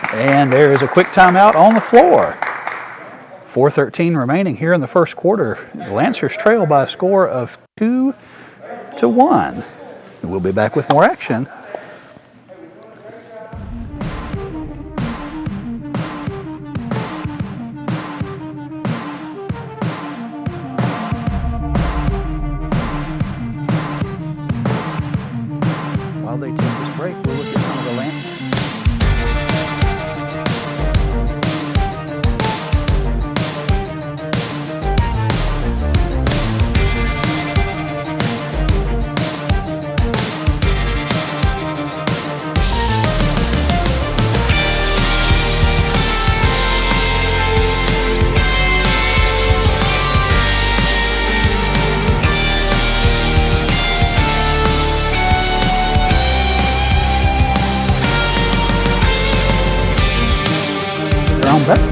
And there is a quick timeout on the floor. 4:13 remaining here in the first quarter. The Lancers trail by a score of 2-1. We'll be back with more action. While they take this break, we'll look at some of the Lancers.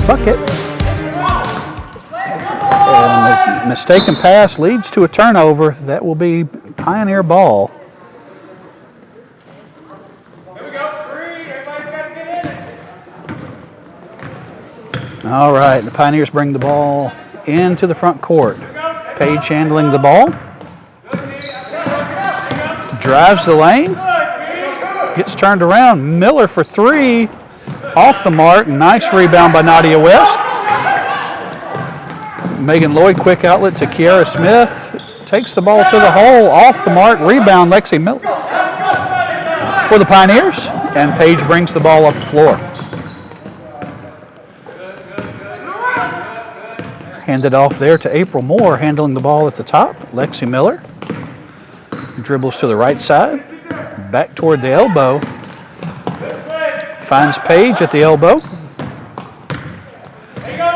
Bucket. And the mistaken pass leads to a turnover. That will be Pioneer ball. All right, the Pioneers bring the ball into the front court. Page handling the ball. Drives the lane. Gets turned around. Miller for three. Off the mark. Nice rebound by Nadia West. Megan Lloyd, quick outlet to Kiara Smith. Takes the ball to the hole. Off the mark. Rebound, Lexi Miller for the Pioneers. And Page brings the ball up the floor. Handed off there to April Moore, handling the ball at the top. Lexi Miller dribbles to the right side. Back toward the elbow. Finds Page at the elbow.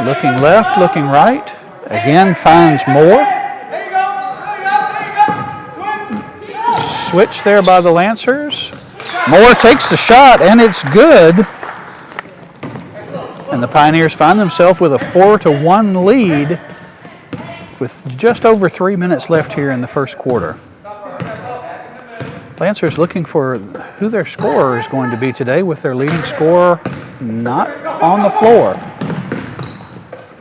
Looking left, looking right. Again finds Moore. Switch there by the Lancers. Moore takes the shot, and it's good. And the Pioneers find themselves with a 4-1 lead with just over 3 minutes left here in the first quarter. Lancers looking for who their scorer is going to be today, with their leading scorer not on the floor.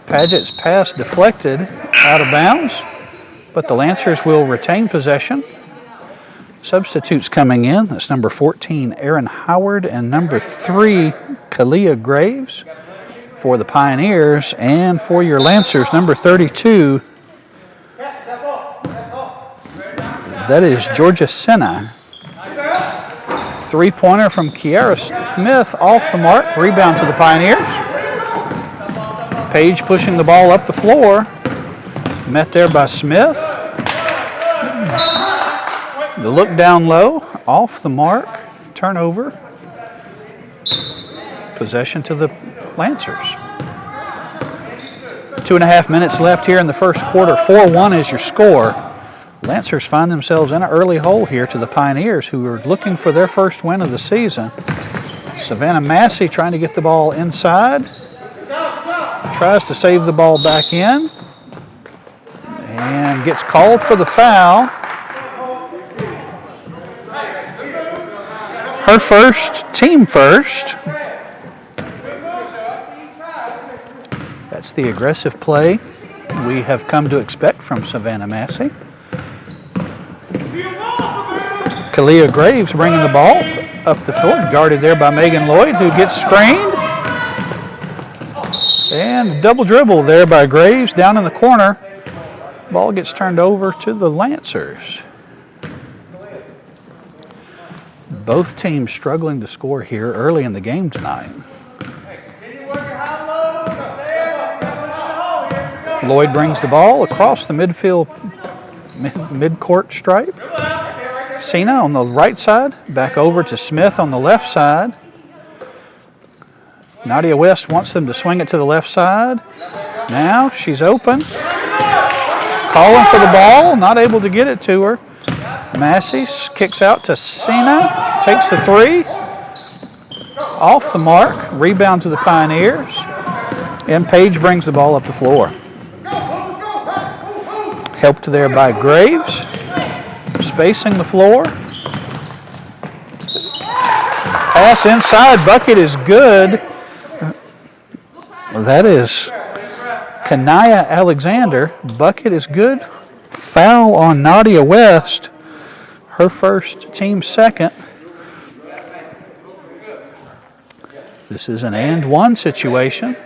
Padgett's pass deflected out of bounds, but the Lancers will retain possession. Substitutes coming in. That's number 14, Erin Howard, and number 3, Kalia Graves for the Pioneers. And for your Lancers, number 32, that is Georgia Senna. Three-pointer from Kiara Smith off the mark. Rebound to the Pioneers. Page pushing the ball up the floor. Met there by Smith. The look down low. Off the mark. Turnover. Possession to the Lancers. 2.5 minutes left here in the first quarter. 4-1 is your score. Lancers find themselves in an early hole here to the Pioneers, who are looking for their first win of the season. Savannah Massey trying to get the ball inside. Tries to save the ball back in. And gets called for the foul. Her first, team first. That's the aggressive play we have come to expect from Savannah Massey. Kalia Graves bringing the ball up the floor, guarded there by Megan Lloyd, who gets screened. And double dribble there by Graves down in the corner. Ball gets turned over to the Lancers. Both teams struggling to score here early in the game tonight. Lloyd brings the ball across the midfield, mid-court stripe. Cena on the right side, back over to Smith on the left side. Nadia West wants them to swing it to the left side. Now she's open. Calling for the ball, not able to get it to her. Massey kicks out to Cena, takes the three. Off the mark, rebound to the Pioneers. And Page brings the ball up the floor. Helped there by Graves. Spacing the floor. Pass inside, bucket is good. That is Kanaya Alexander. Bucket is good. Foul on Nadia West. Her first, team second. This is an and one situation.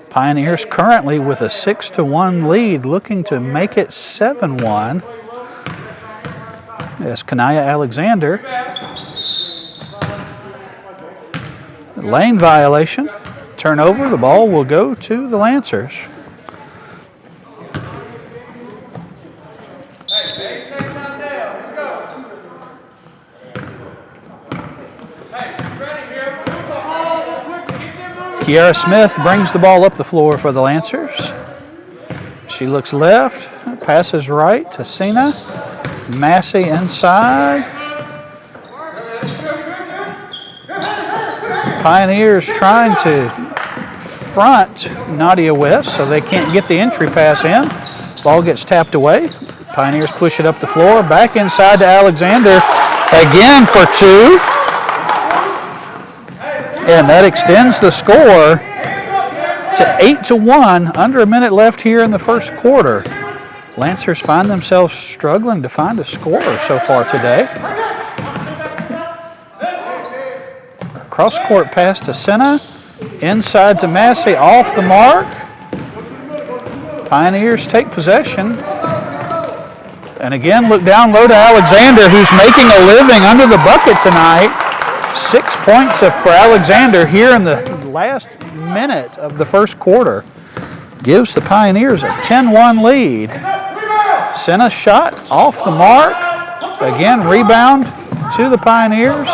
Pioneers currently with a 6-1 lead, looking to make it 7-1. As Kanaya Alexander. Lane violation. Turnover. The ball will go to the Lancers. Kiara Smith brings the ball up the floor for the Lancers. She looks left, passes right to Cena. Massey inside. Pioneers trying to front Nadia West so they can't get the entry pass in. Ball gets tapped away. Pioneers push it up the floor. Back inside to Alexander again for two. And that extends the score to 8-1, under a minute left here in the first quarter. Lancers find themselves struggling to find a scorer so far today. Cross-court pass to Senna, inside to Massey, off the mark. Pioneers take possession. And again, look down low to Alexander, who's making a living under the bucket tonight. 6 points for Alexander here in the last minute of the first quarter. Gives the Pioneers a 10-1 lead. Senna's shot off the mark. Again, rebound to the Pioneers.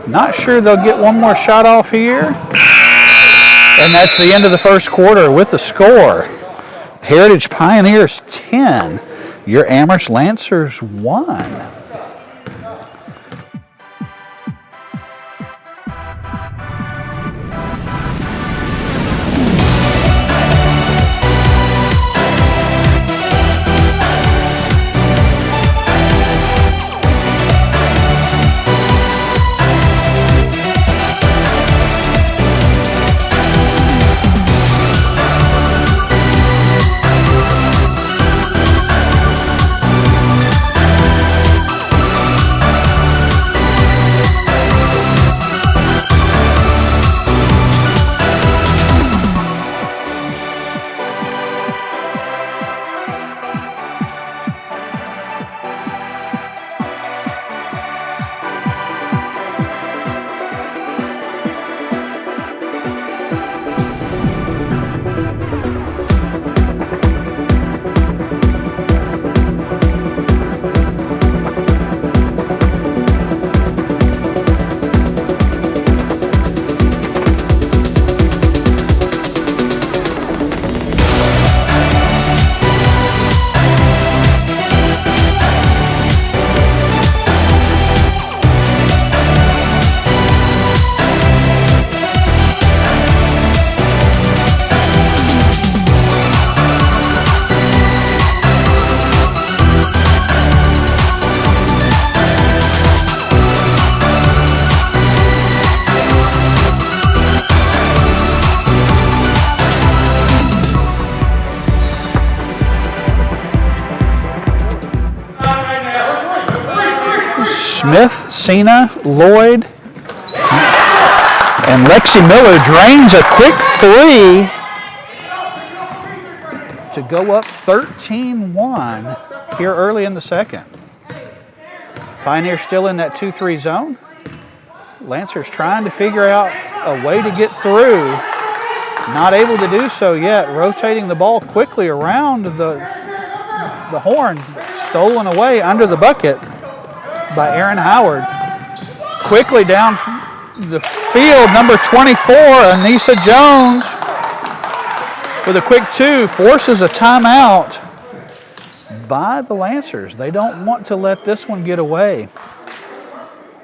Not sure they'll get one more shot off here. And that's the end of the first quarter with the score. Heritage Pioneers 10, your Amherst Lancers 1. Smith, Cena, Lloyd, and Lexi Miller drains a quick three to go up 13-1 here early in the second. Pioneers still in that 2-3 zone. Lancers trying to figure out a way to get through. Not able to do so yet. Rotating the ball quickly around the horn. Stolen away under the bucket by Aaron Howard. Quickly down the field, number 24, Anissa Jones, with a quick two, forces a timeout by the Lancers. They don't want to let this one get away.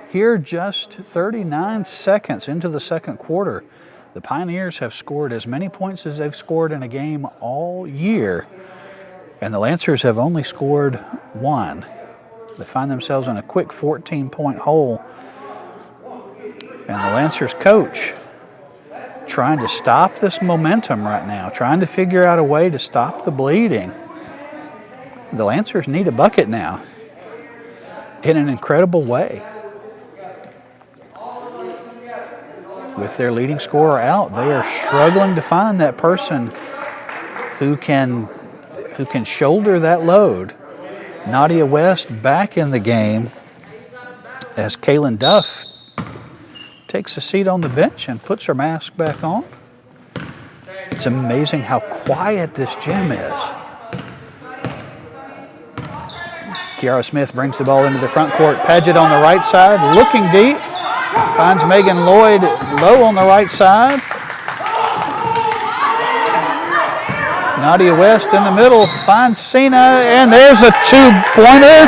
Here, just 39 seconds into the second quarter, the Pioneers have scored as many points as they've scored in a game all year, and the Lancers have only scored one. They find themselves in a quick 14-point hole. And the Lancers coach trying to stop this momentum right now, trying to figure out a way to stop the bleeding. The Lancers need a bucket now in an incredible way. With their leading scorer out, they are struggling to find that person who can shoulder that load. Nadia West back in the game as Kaylin Duff takes a seat on the bench and puts her mask back on. It's amazing how quiet this gym is. Kiara Smith brings the ball into the front court. Paget on the right side, looking deep. Finds Megan Lloyd low on the right side. Nadia West in the middle finds Cena, and there's a two-pointer.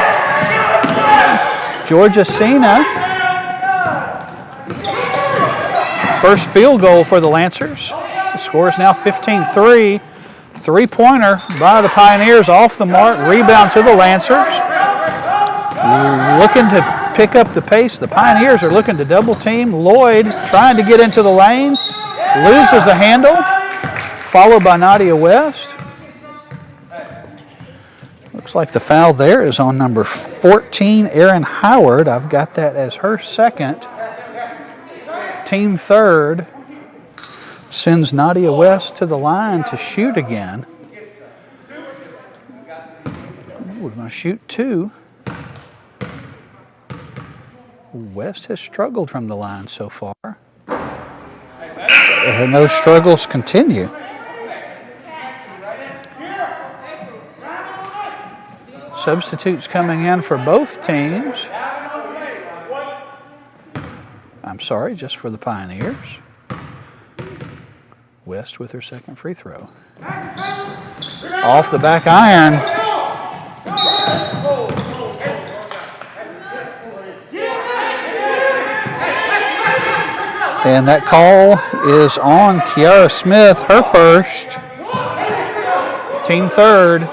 Georgia Cena. First field goal for the Lancers. The score is now 15-3. Three-pointer by the Pioneers off the mark. Rebound to the Lancers. Looking to pick up the pace. The Pioneers are looking to double team. Lloyd trying to get into the lane. Loses the handle. Followed by Nadia West. Looks like the foul there is on number 14, Erin Howard. I've got that as her second. Team third. Sends Nadia West to the line to shoot again. We're going to shoot two. West has struggled from the line so far. And those struggles continue. Substitutes coming in for both teams. I'm sorry, just for the Pioneers. West with her second free throw. Off the back iron. And that call is on Kiara Smith, her first. Team third.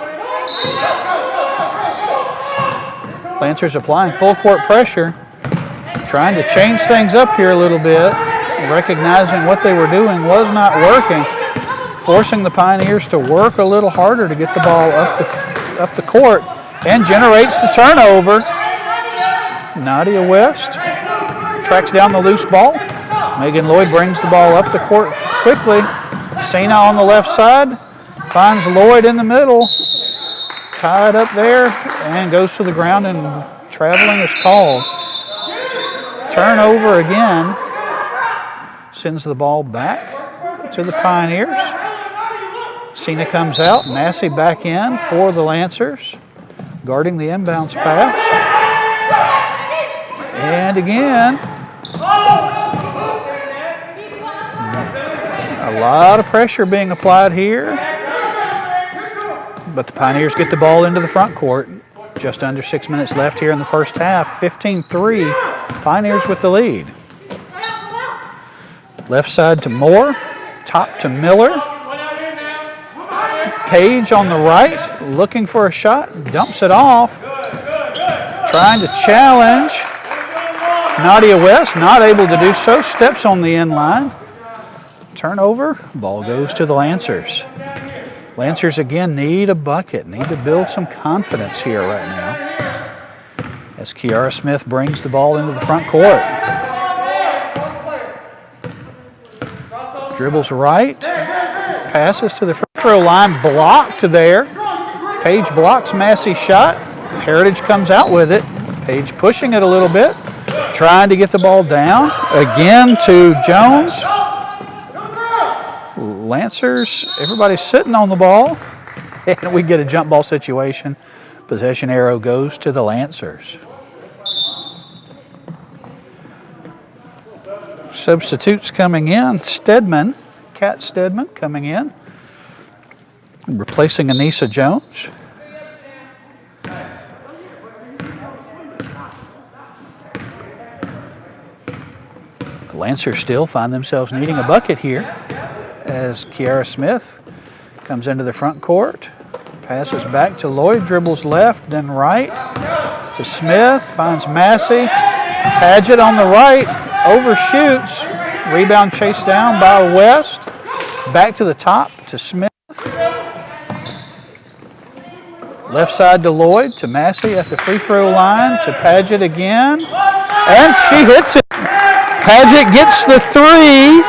Lancers applying full court pressure. Trying to change things up here a little bit. Recognizing what they were doing was not working. Forcing the Pioneers to work a little harder to get the ball up the court. And generates the turnover. Nadia West tracks down the loose ball. Megan Lloyd brings the ball up the court quickly. Cena on the left side. Finds Lloyd in the middle. Tied up there and goes to the ground, and traveling is called. Turnover again. Sends the ball back to the Pioneers. Cena comes out. Massey back in for the Lancers. Guarding the inbounds pass. And again. A lot of pressure being applied here. But the Pioneers get the ball into the front court. Just under 6 minutes left here in the first half. 15-3, Pioneers with the lead. Left side to Moore, top to Miller. Page on the right, looking for a shot, dumps it off. Trying to challenge. Nadia West, not able to do so, steps on the end line. Turnover, ball goes to the Lancers. Lancers again need a bucket, need to build some confidence here right now. As Kiara Smith brings the ball into the front court. Dribbles right, passes to the free throw line, blocked there. Page blocks Massey's shot. Heritage comes out with it. Page pushing it a little bit, trying to get the ball down. Again to Jones. Lancers, everybody's sitting on the ball, and we get a jump ball situation. Possession arrow goes to the Lancers. Substitutes coming in. Kat Stedman coming in, replacing Anissa Jones. The Lancers still find themselves needing a bucket here as Kiara Smith comes into the front court, passes back to Lloyd, dribbles left, then right to Smith, finds Massey. Paget on the right, overshoots, Rebound chased down by West. Back to the top to Smith. Left side to Lloyd, to Massey at the free throw line, to Paget again. And she hits it. Paget gets the 3.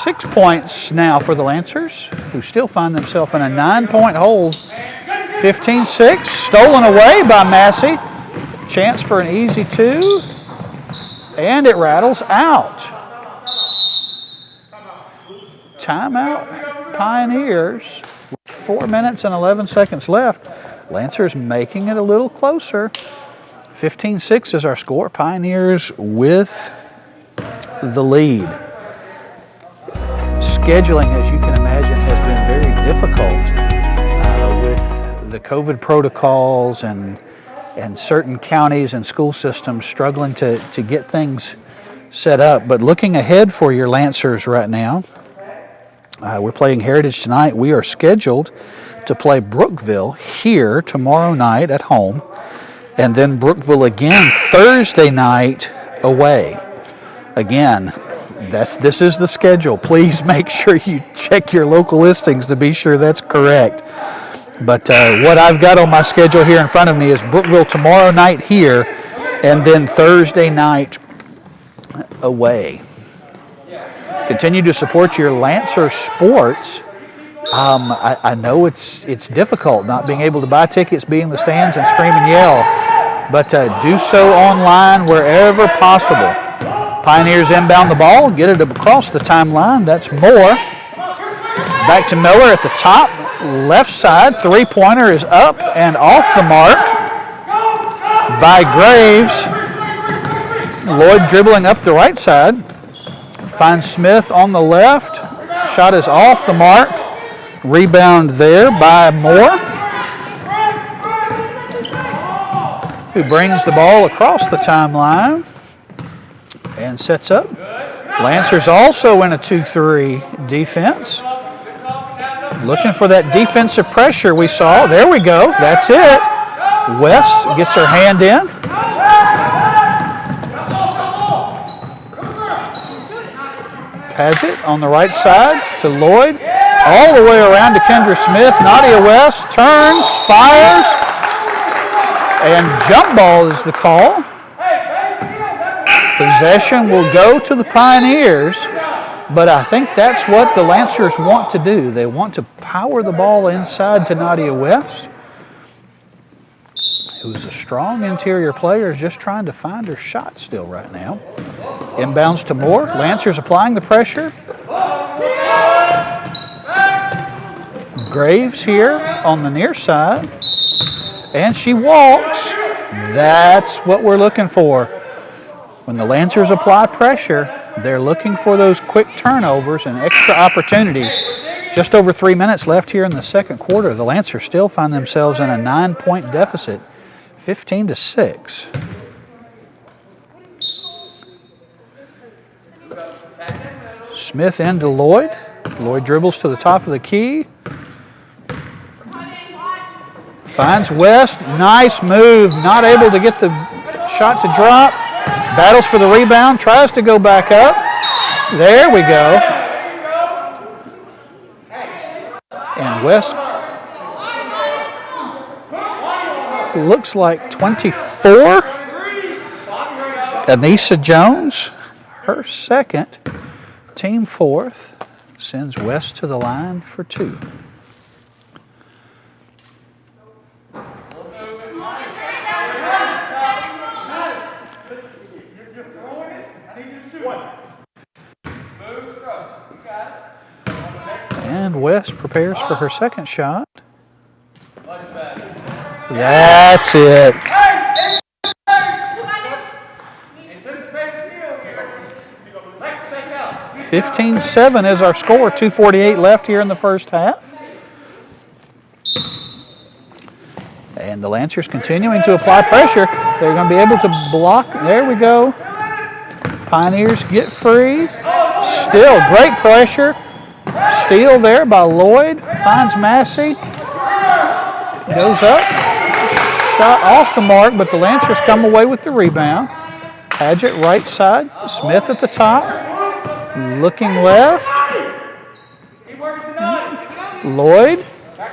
Six points now for the Lancers, who still find themselves in a 9-point hole. 15-6, stolen away by Massey. Chance for an easy 2, and it rattles out. Timeout, Pioneers. With 4 minutes and 11 seconds left. Lancers making it a little closer. 15-6 is our score. Pioneers with the lead. Scheduling, as you can imagine, has been very difficult with the COVID protocols and certain counties and school systems struggling to get things set up. But looking ahead for your Lancers right now, we're playing Heritage tonight. We are scheduled to play Brookville here tomorrow night at home, and then Brookville again Thursday night away. Again, this is the schedule. Please make sure you check your local listings to be sure that's correct. But what I've got on my schedule here in front of me is Brookville tomorrow night here, and then Thursday night away. Continue to support your Lancer sports. I know it's difficult not being able to buy tickets, be in the stands, and scream and yell, but do so online wherever possible. Pioneers inbound the ball, get it across the timeline. That's Moore. Back to Miller at the top, left side. Three-pointer is up and off the mark by Graves. Lloyd dribbling up the right side. Finds Smith on the left. Shot is off the mark. Rebound there by Moore, who brings the ball across the timeline and sets up. Lancers also in a 2-3 defense. Looking for that defensive pressure we saw. There we go. That's it. West gets her hand in. Paget on the right side to Lloyd. All the way around to Kendra Smith. Nadia West turns, fires, and jump ball is the call. Possession will go to the Pioneers, but I think that's what the Lancers want to do. They want to power the ball inside to Nadia West, who's a strong interior player, is just trying to find her shot still right now. Inbounds to Moore. Lancers applying the pressure. Graves here on the near side, and she walks. That's what we're looking for. When the Lancers apply pressure, they're looking for those quick turnovers and extra opportunities. Just over 3 minutes left here in the second quarter. The Lancers still find themselves in a 9-point deficit, 15-6. Smith into Lloyd. Lloyd dribbles to the top of the key. Finds West. Nice move. Not able to get the shot to drop. Battles for the rebound. Tries to go back up. There we go. And West looks like 24. Anissa Jones, her second, team fourth, sends West to the line for 2. And West prepares for her second shot. That's it. 15-7 is our score. 2:48 left here in the first half. And the Lancers continuing to apply pressure. They're going to be able to block. There we go. Pioneers get free. Still great pressure. Steal there by Lloyd. Finds Massey. Goes up. shot off the mark, but the Lancers come away with the rebound. Paget right side, Smith at the top, looking left. Lloyd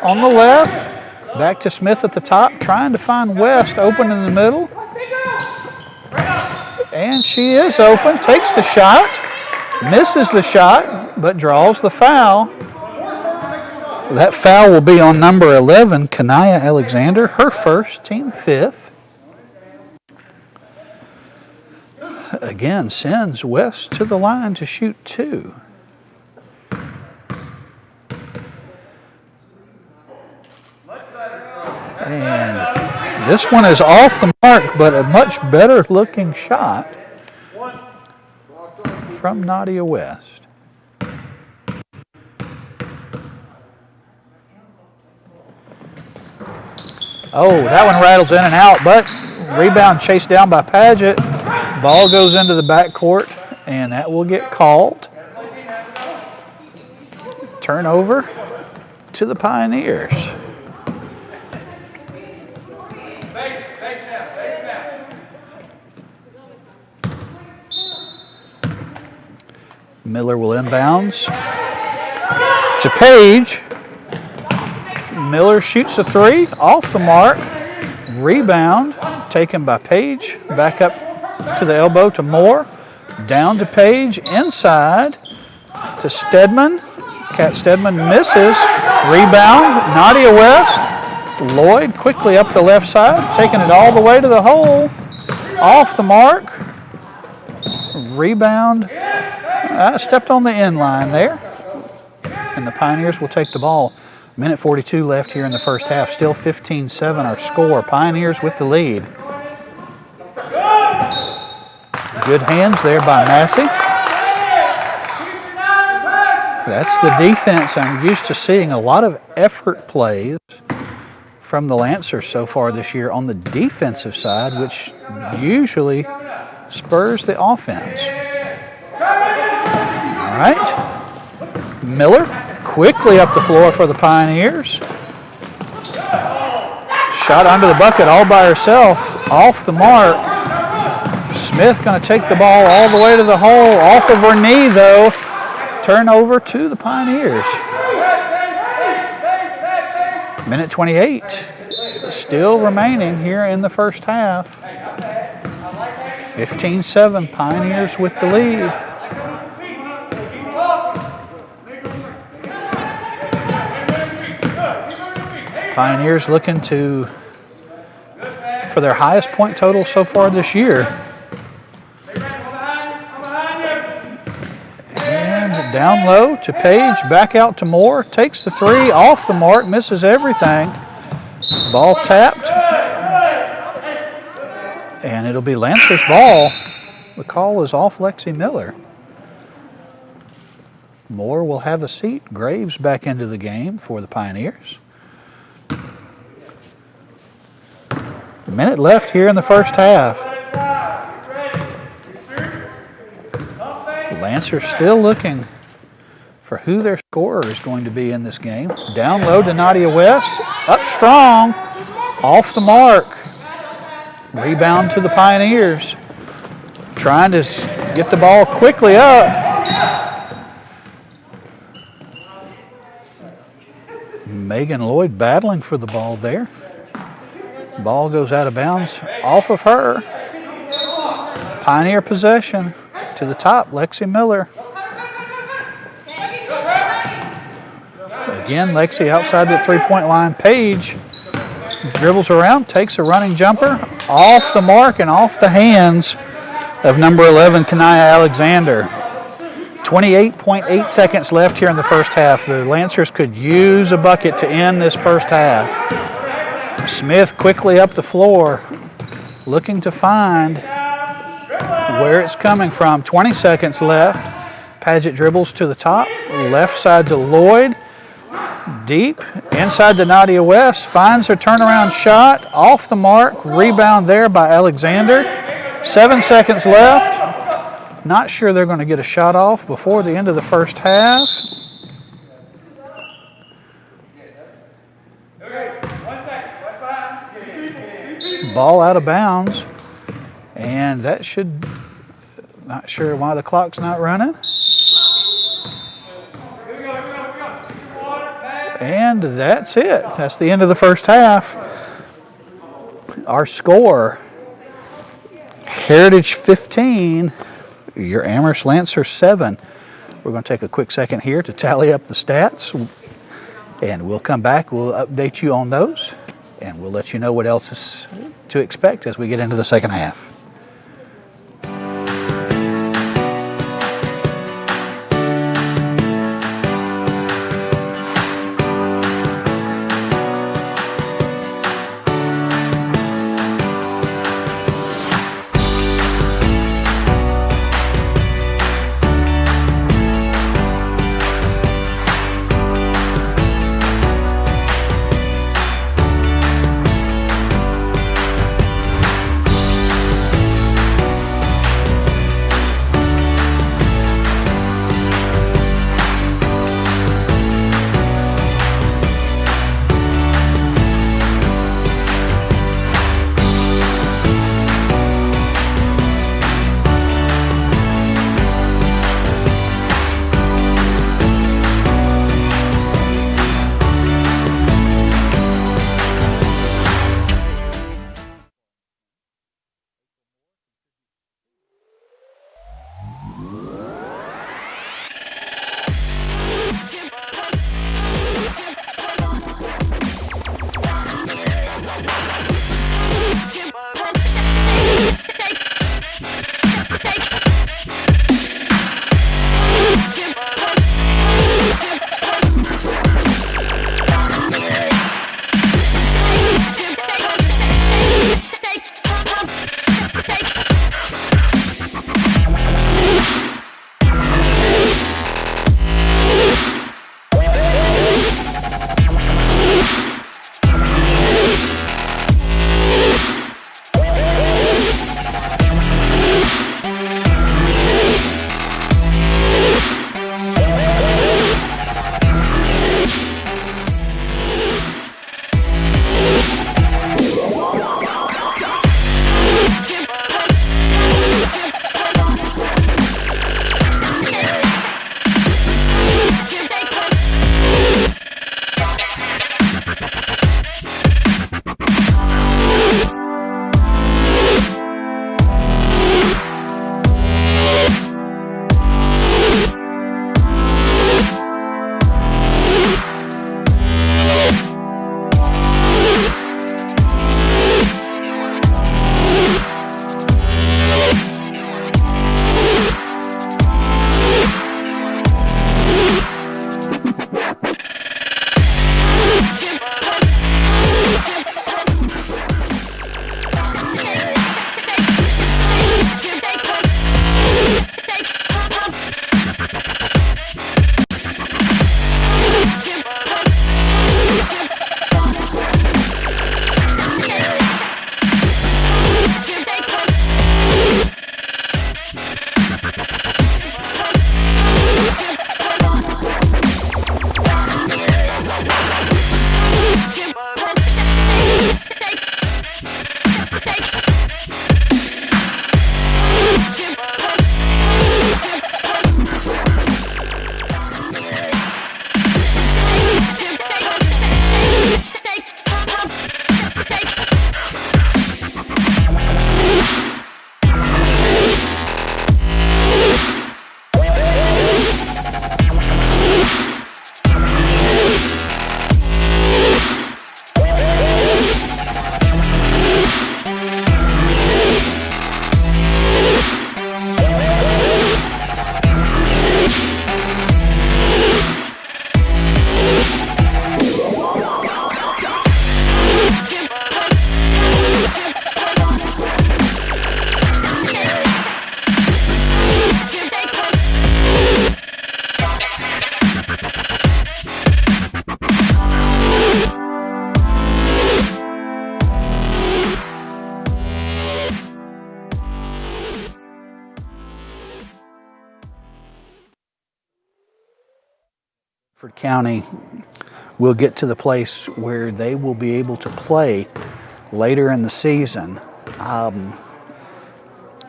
on the left, back to Smith at the top, trying to find West open in the middle. And she is open, takes the shot, misses the shot, but draws the foul. That foul will be on number 11, Kanaya Alexander, her first, team fifth. Again, sends West to the line to shoot two. And this one is off the mark, but a much better looking shot from Nadia West. Oh, that one rattles in and out, but rebound chased down by Paget. Ball goes into the backcourt, and that will get called. Turnover to the Pioneers. Miller will inbounds to Page. Miller shoots a three, off the mark. Rebound taken by Page. Back up to the elbow to Moore. Down to Page, inside to Stedman. Kat Stedman misses. Rebound, Nadia West. Lloyd quickly up the left side, taking it all the way to the hole. Off the mark. Rebound. Stepped on the end line there. And the Pioneers will take the ball. Minute 42 left here in the first half. Still 15-7 our score. Pioneers with the lead. Good hands there by Massey. That's the defense. I'm used to seeing a lot of effort plays from the Lancers so far this year on the defensive side, which usually spurs the offense. All right. Miller quickly up the floor for the Pioneers. Shot under the bucket all by herself, off the mark. Smith going to take the ball all the way to the hole, off of her knee though. Turnover to the Pioneers. Minute 28 still remaining here in the first half. 15-7, Pioneers with the lead. Pioneers looking for their highest point total so far this year. And down low to Page, back out to Moore, takes the three, off the mark, misses everything. Ball tapped. And it'll be Lancers ball. The call is off Lexi Miller. Moore will have a seat. Graves back into the game for the Pioneers. A minute left here in the first half. Lancers still looking for who their scorer is going to be in this game. Down low to Nadia West. Up strong. Off the mark. Rebound to the Pioneers. Trying to get the ball quickly up. Megan Lloyd battling for the ball there. Ball goes out of bounds off of her. Pioneer possession to the top, Lexi Miller. Again, Lexi outside the three-point line. Page dribbles around, takes a running jumper, off the mark and off the hands of number 11, Kanaya Alexander. 28.8 seconds left here in the first half. The Lancers could use a bucket to end this first half. Smith quickly up the floor, looking to find where it's coming from. 20 seconds left. Paget dribbles to the top, left side to Lloyd. Deep, inside to Nadia West, finds her turnaround shot, off the mark, rebound there by Alexander. 7 seconds left. Not sure they're going to get a shot off before the end of the first half. ball out of bounds. And that should, not sure why the clock's not running. And that's it. That's the end of the first half. Our score, Heritage 15, your Amherst Lancer 7. We're going to take a quick second here to tally up the stats, and we'll come back. We'll update you on those, and we'll let you know what else is to expect as we get into the second half. County will get to the place where they will be able to play later in the season.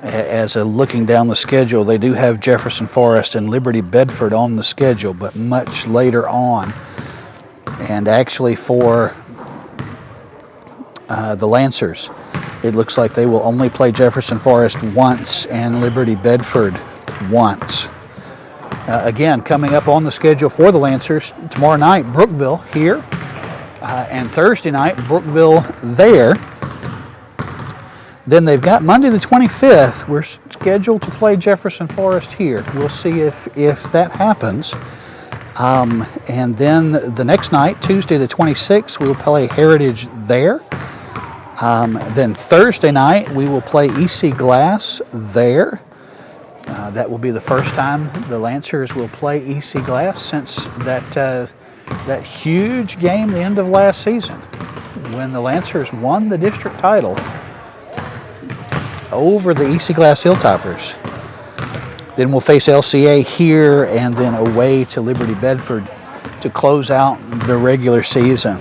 As looking down the schedule, they do have Jefferson Forest and Liberty Bedford on the schedule, but much later on. And actually for the Lancers, it looks like they will only play Jefferson Forest once and Liberty Bedford once. Again, coming up on the schedule for the Lancers, tomorrow night, Brookville here, and Thursday night, Brookville there. Then they've got Monday the 25th. We're scheduled to play Jefferson Forest here. We'll see if that happens. And then the next night, Tuesday the 26th, we'll play Heritage there. Then Thursday night, we will play EC Glass there. That will be the first time the Lancers will play EC Glass since that huge game the end of last season when the Lancers won the district title over the EC Glass Hilltoppers. Then we'll face LCA here and then away to Liberty Bedford to close out the regular season.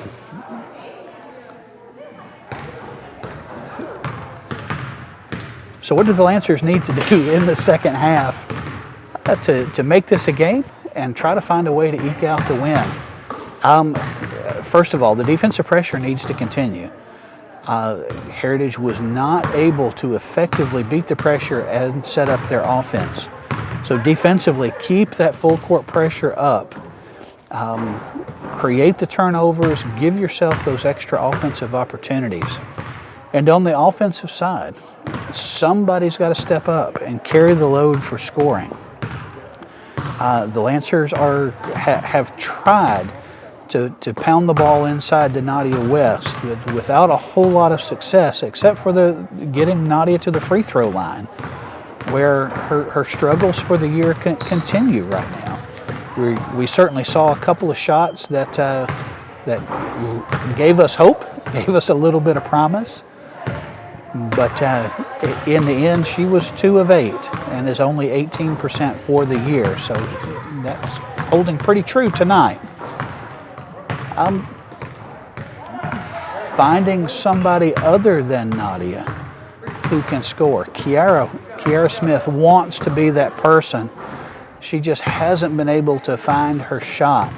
So what do the Lancers need to do in the second half to make this a game and try to find a way to eke out the win? First of all, the defensive pressure needs to continue. Heritage was not able to effectively beat the pressure and set up their offense. So defensively, keep that full court pressure up. Create the turnovers, give yourself those extra offensive opportunities. And on the offensive side, somebody's got to step up and carry the load for scoring. The Lancers have tried to pound the ball inside to Nadia West without a whole lot of success, except for getting Nadia to the free throw line, where her struggles for the year continue right now. We certainly saw a couple of shots that gave us hope, gave us a little bit of promise. But in the end, she was 2 of 8 and is only 18% for the year. So that's holding pretty true tonight. Finding somebody other than Nadia who can score. Kiara Smith wants to be that person. She just hasn't been able to find her shot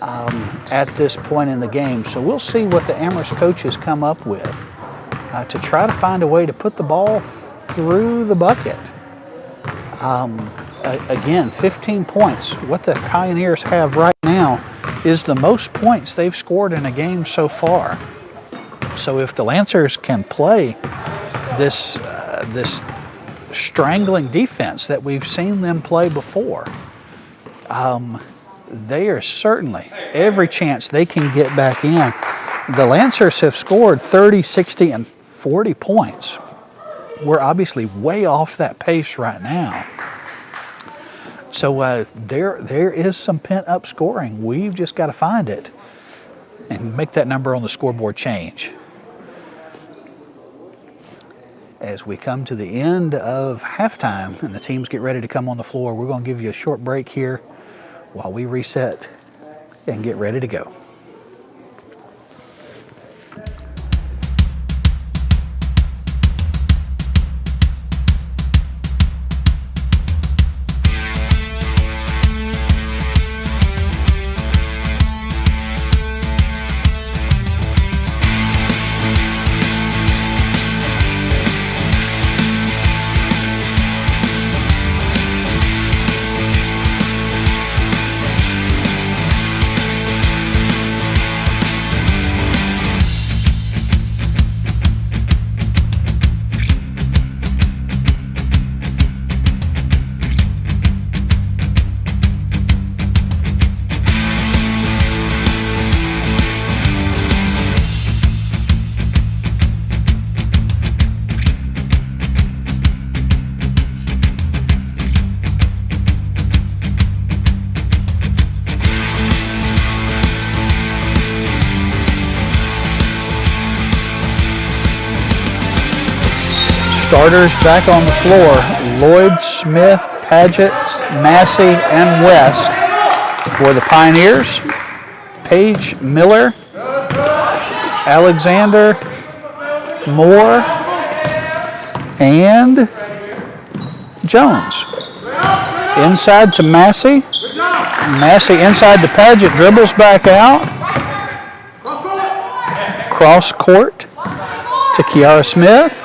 at this point in the game. So we'll see what the Amherst coaches come up with to try to find a way to put the ball through the bucket. Again, 15 points. What the Pioneers have right now is the most points they've scored in a game so far. So if the Lancers can play this strangling defense that we've seen them play before, they are certainly every chance they can get back in. The Lancers have scored 30, 60, and 40 points. We're obviously way off that pace right now. So there is some pent-up scoring. We've just got to find it and make that number on the scoreboard change. As we come to the end of halftime and the teams get ready to come on the floor, we're going to give you a short break here while we reset and get ready to go. Starters back on the floor: Lloyd, Smith, Paget, Massey, and West. For the Pioneers, Paige, Miller, Alexander, Moore, and Jones. Inside to Massey. Massey inside to Paget, dribbles back out. Cross court to Kiara Smith.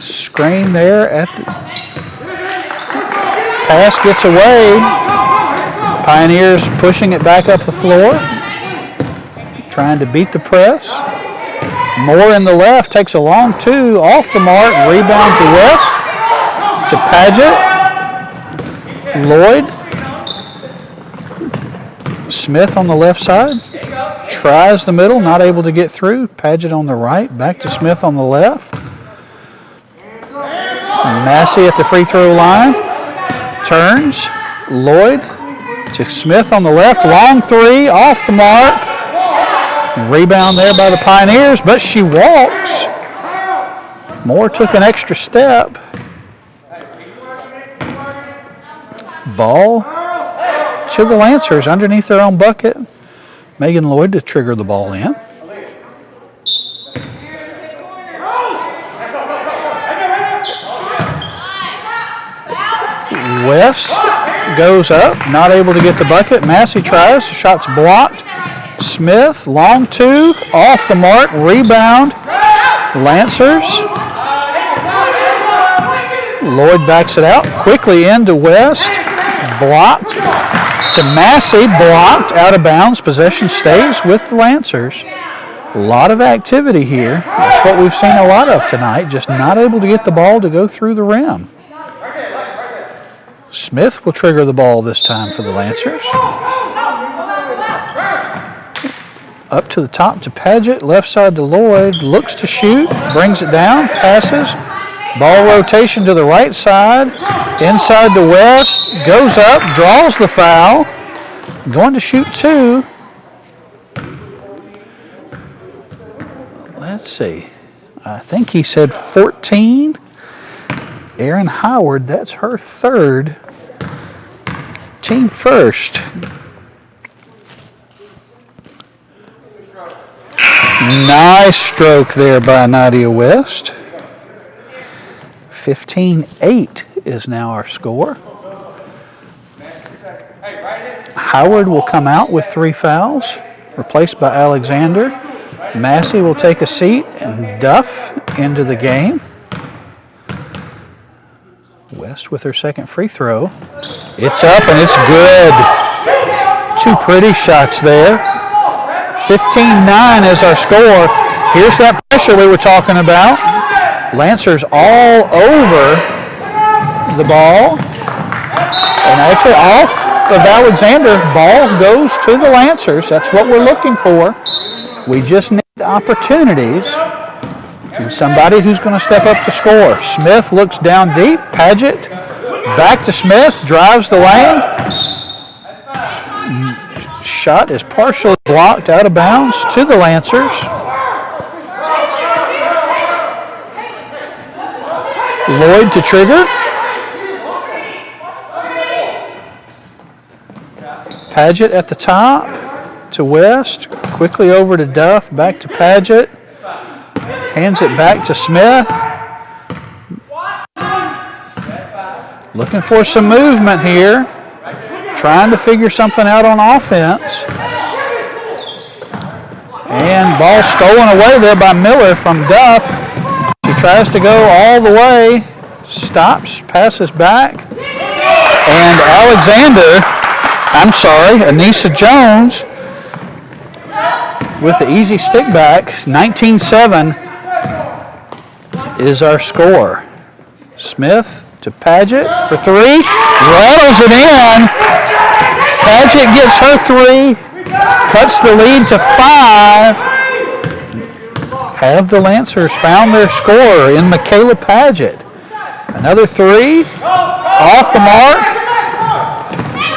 Screen there at the pass gets away. Pioneers pushing it back up the floor, trying to beat the press. Moore in the left takes a long two off the mark. Rebound to West to Paget. Lloyd. Smith on the left side. Tries the middle, not able to get through. Paget on the right. Back to Smith on the left. Massey at the free throw line. Turns. Lloyd to Smith on the left. Long three off the mark. Rebound there by the Pioneers, but she walks. Moore took an extra step. Ball to the Lancers underneath their own bucket. Megan Lloyd to trigger the ball in. West goes up, not able to get the bucket. Massey tries, shot's blocked. Smith, long two, off the mark, rebound. Lancers. Lloyd backs it out, quickly into West. Blocked to Massey, blocked, out of bounds. Possession stays with the Lancers. A lot of activity here. That's what we've seen a lot of tonight, just not able to get the ball to go through the rim. Smith will trigger the ball this time for the Lancers. Up to the top to Paget, left side to Lloyd, looks to shoot, brings it down, passes. Ball rotation to the right side, inside to West, goes up, draws the foul, going to shoot two. Let's see, I think he said 14. Erin Howard, that's her third, team first. Nice stroke there by Nadia West. 15-8 is now our score. Howard will come out with 3 fouls, replaced by Alexander. Massey will take a seat and Duff into the game. West with her second free throw. It's up and it's good. 2 pretty shots there. 15-9 is our score. Here's that pressure we were talking about. Lancers all over the ball. And actually off of Alexander, ball goes to the Lancers. That's what we're looking for. We just need opportunities and somebody who's going to step up to score. Smith looks down deep. Paget back to Smith, drives the lane. Shot is partially blocked out of bounds to the Lancers. Lloyd to trigger. Paget at the top to West. Quickly over to Duff, back to Paget. Hands it back to Smith. Looking for some movement here. Trying to figure something out on offense. And ball stolen away there by Miller from Duff. She tries to go all the way. Stops, passes back. And Anissa Jones with the easy stick back. 19-7 is our score. Smith to Paget for 3. Rattles it in. Paget gets her 3. Cuts the lead to 5. Have the Lancers found their scorer in Michaela Paget? Another 3. Off the mark.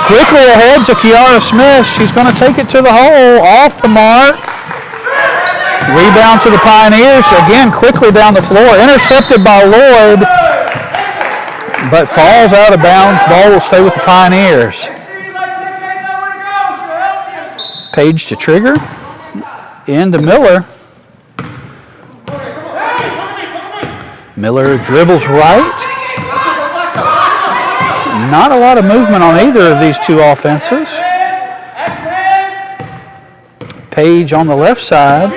Quickly ahead to Kiara Smith. She's going to take it to the hole. Off the mark. Rebound to the Pioneers. Again, quickly down the floor. Intercepted by Lloyd, but falls out of bounds. Ball will stay with the Pioneers. Page to trigger. into Miller. Miller dribbles right. Not a lot of movement on either of these two offenses. Page on the left side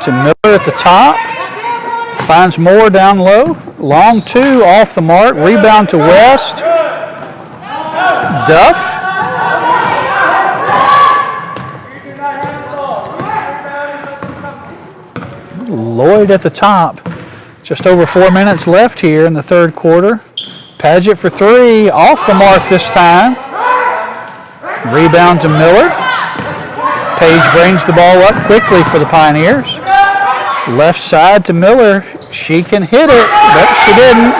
to Miller at the top. Finds Moore down low. Long two off the mark. Rebound to West. Duff. Lloyd at the top. Just over 4 minutes left here in the third quarter. Padgett for three. Off the mark this time. Rebound to Miller. Page brings the ball up quickly for the Pioneers. Left side to Miller. She can hit it, but she didn't.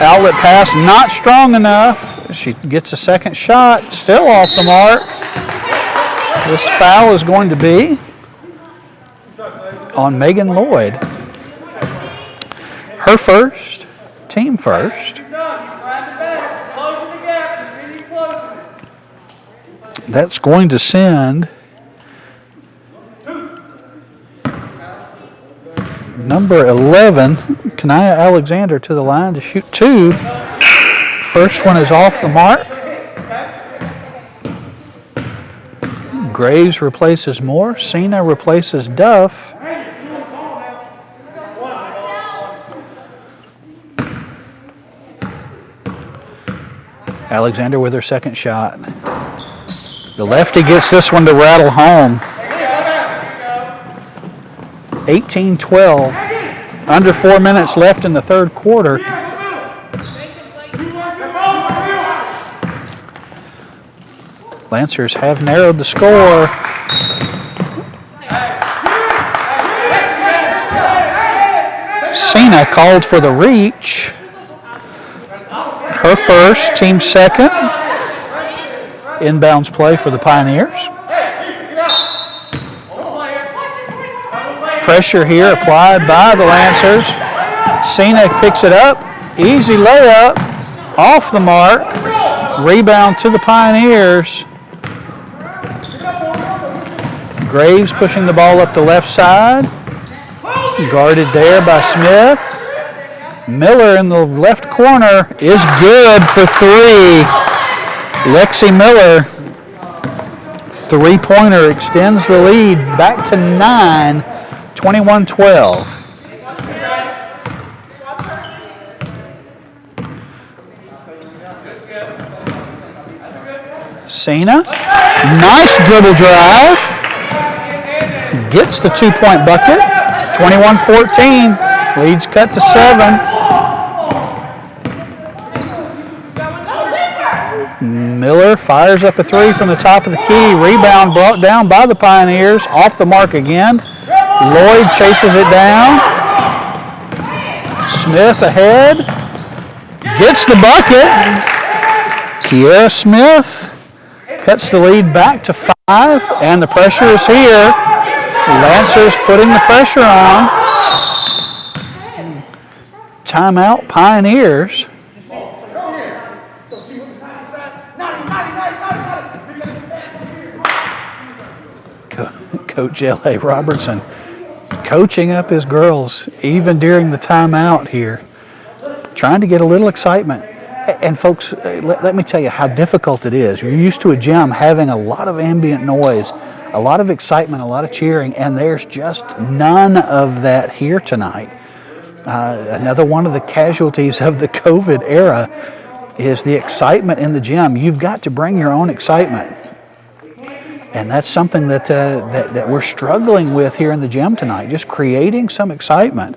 Outlet pass not strong enough. She gets a second shot. Still off the mark. This foul is going to be on Megan Lloyd. Her first, team first. That's going to send number 11, Kanaya Alexander, to the line to shoot two. First one is off the mark. Graves replaces Moore. Cena replaces Duff. Alexander with her second shot. The lefty gets this one to rattle home. 18-12. Under 4 minutes left in the third quarter. Lancers have narrowed the score. Cena called for the reach. Her first, team second. Inbounds play for the Pioneers. Pressure here applied by the Lancers. Cena picks it up. Easy layup. Off the mark. Rebound to the Pioneers. Graves pushing the ball up the left side. Guarded there by Smith. Miller in the left corner is good for three. Lexi Miller, three-pointer, extends the lead back to 9, 21-12. Cena, nice dribble drive. Gets the two-point bucket, 21-14. Lead's cut to 7. Miller fires up a three from the top of the key. Rebound brought down by the Pioneers. Off the mark again. Lloyd chases it down. Smith ahead. Gets the bucket. Kiera Smith cuts the lead back to 5, and the pressure is here. Lancers putting the pressure on. Timeout, Pioneers. Coach L.A. Robertson coaching up his girls even during the timeout here, trying to get a little excitement. And folks, let me tell you how difficult it is. You're used to a gym having a lot of ambient noise, a lot of excitement, a lot of cheering, and there's just none of that here tonight. Another one of the casualties of the COVID era is the excitement in the gym. You've got to bring your own excitement. And that's something that we're struggling with here in the gym tonight, just creating some excitement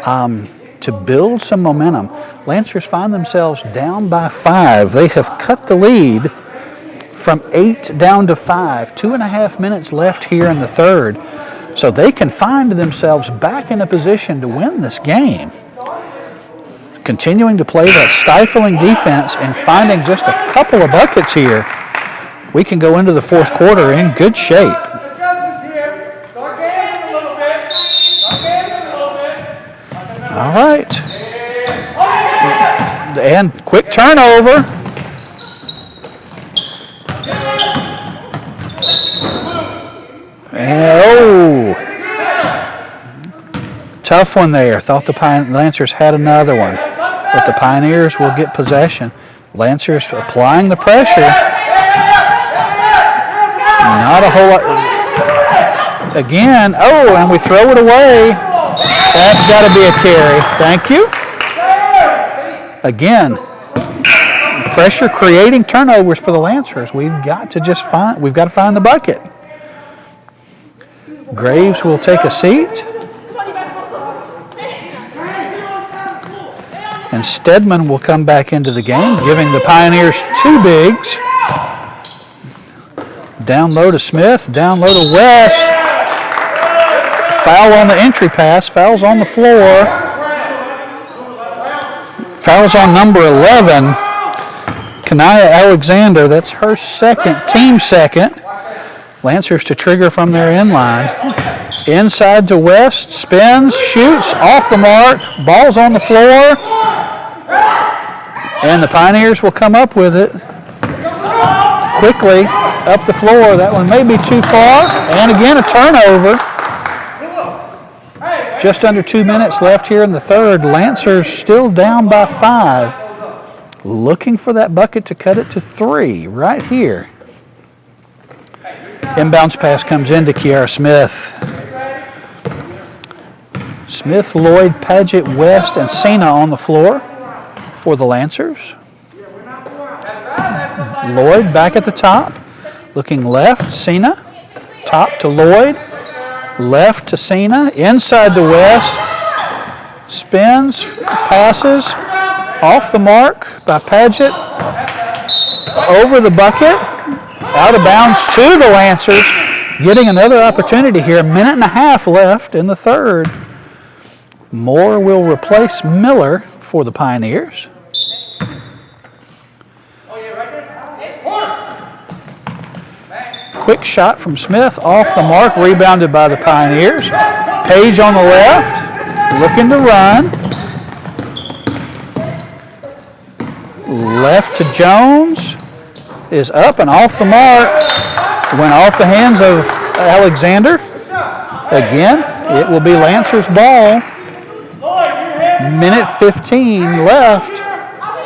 to build some momentum. Lancers find themselves down by 5. They have cut the lead from 8 down to 5. 2.5 minutes left here in the third. So they can find themselves back in a position to win this game. Continuing to play that stifling defense and finding just a couple of buckets here, we can go into the fourth quarter in good shape. All right. And quick turnover. Tough one there. Thought the Lancers had another one, but the Pioneers will get possession. Lancers applying the pressure. Not a whole lot. Again, oh, and we throw it away. That's got to be a carry. Thank you. Again, pressure creating turnovers for the Lancers. We've got to find the bucket. Graves will take a seat. And Stedman will come back into the game, giving the Pioneers 2 bigs. Down low to Smith, down low to West. Foul on the entry pass, fouls on the floor. Fouls on number 11, Kanaya Alexander. That's her team second. Lancers to trigger from their end line. Inside to West, spins, shoots, off the mark, ball's on the floor. And the Pioneers will come up with it quickly up the floor. That one may be too far. And again, a turnover. Just under 2 minutes left here in the third. Lancers still down by 5. Looking for that bucket to cut it to 3 right here. Inbounds pass comes into Kiara Smith. Smith, Lloyd, Paget, West, and Cena on the floor for the Lancers. Lloyd back at the top, looking left, Cena, top to Lloyd, left to Cena, inside to West, spins, passes, off the mark by Paget, over the bucket, out of bounds to the Lancers, getting another opportunity here, a minute and a half left in the third. Moore will replace Miller for the Pioneers. Quick shot from Smith, off the mark, rebounded by the Pioneers. Page on the left, looking to run. Left to Jones, is up and off the mark. Went off the hands of Alexander. Again, it will be Lancers ball. Minute 15 left.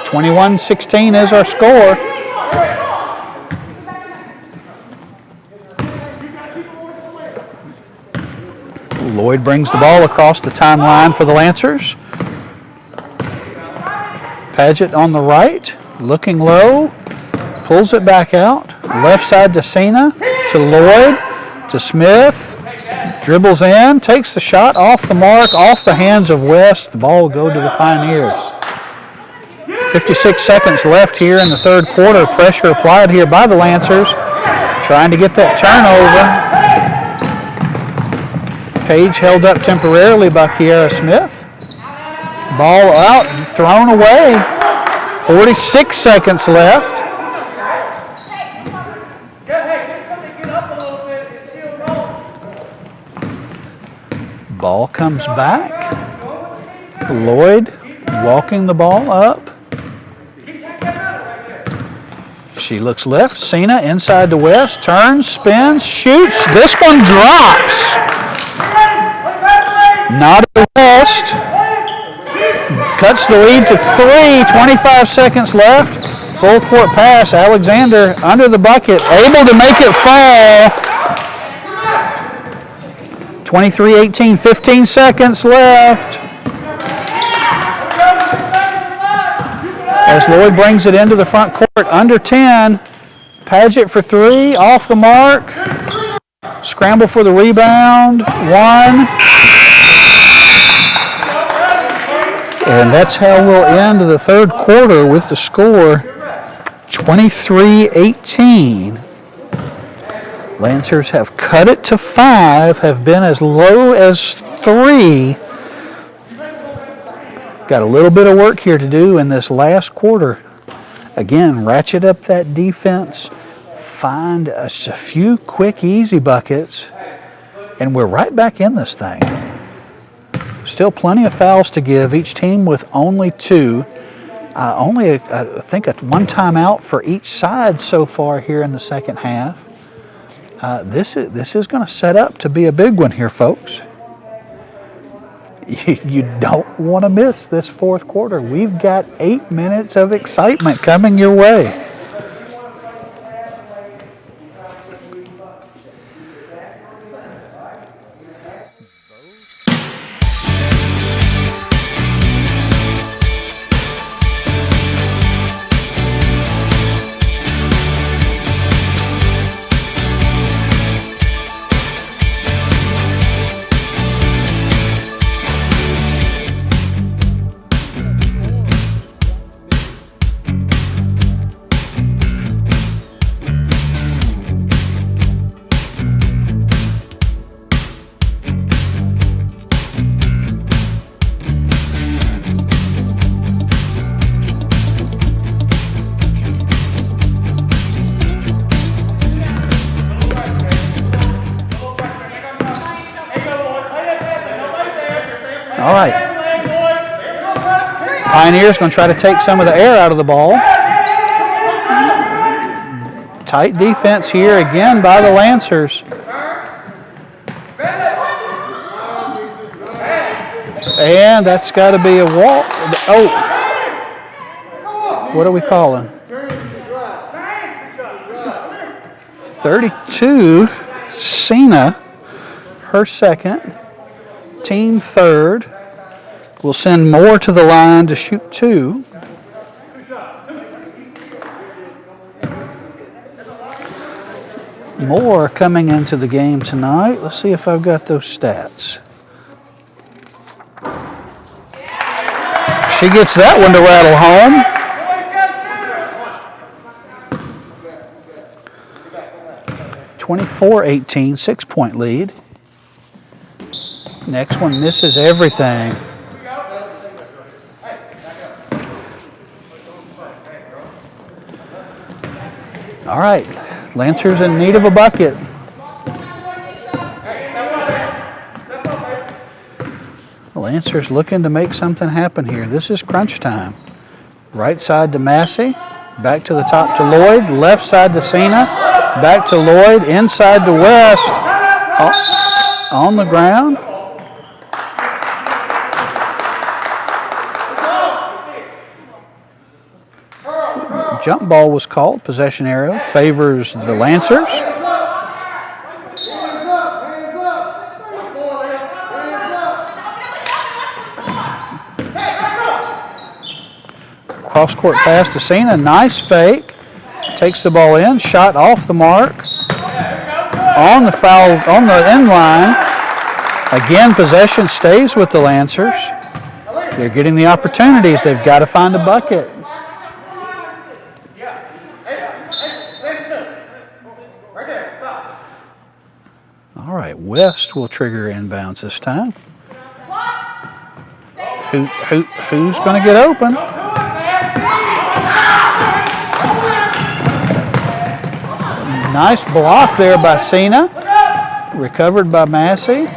21-16 is our score. Lloyd brings the ball across the timeline for the Lancers. Paget on the right, looking low, pulls it back out. Left side to Cena, to Lloyd, to Smith. Dribbles in, takes the shot off the mark, off the hands of West. The ball will go to the Pioneers. 56 seconds left here in the third quarter. Pressure applied here by the Lancers, trying to get that turnover. Page held up temporarily by Kiara Smith. Ball out, thrown away. 46 seconds left. Ball comes back. Lloyd walking the ball up. She looks left. Cena inside to West. Turns, spins, shoots. This one drops. Not at West. Cuts the lead to 3. 25 seconds left. Full court pass. Alexander under the bucket. Able to make it fall. 23-18, 15 seconds left. As Lloyd brings it into the front court, under 10. Paget for 3, off the mark. Scramble for the rebound, 1. And that's how we'll end the third quarter with the score 23-18. Lancers have cut it to 5, have been as low as 3. Got a little bit of work here to do in this last quarter. Again, ratchet up that defense, find us a few quick, easy buckets, and we're right back in this thing. Still plenty of fouls to give, each team with only 2. I think one timeout for each side so far here in the second half. This is going to set up to be a big one here, folks. You don't want to miss this fourth quarter. We've got 8 minutes of excitement coming your way. All right. Pioneers going to try to take some of the air out of the ball. Tight defense here again by the Lancers. And that's got to be a wall. Oh. What are we calling? 32, Cena, her second. Team third. We'll send Moore to the line to shoot 2. Moore coming into the game tonight. Let's see if I've got those stats. She gets that one to rattle home. 24-18, 6-point lead. Next one misses everything. All right, Lancers in need of a bucket. Lancers looking to make something happen here. This is crunch time. Right side to Massey, back to the top to Lloyd, left side to Cena, back to Lloyd, inside to West, on the ground. Jump ball was called. Possession arrow favors the Lancers. Cross-court pass to Cena. Nice fake. Takes the ball in. Shot off the mark. On the foul, on the end line. Again, possession stays with the Lancers. They're getting the opportunities. They've got to find a bucket. All right, West will trigger inbounds this time. Who's going to get open? Nice block there by Cena. Recovered by Massey.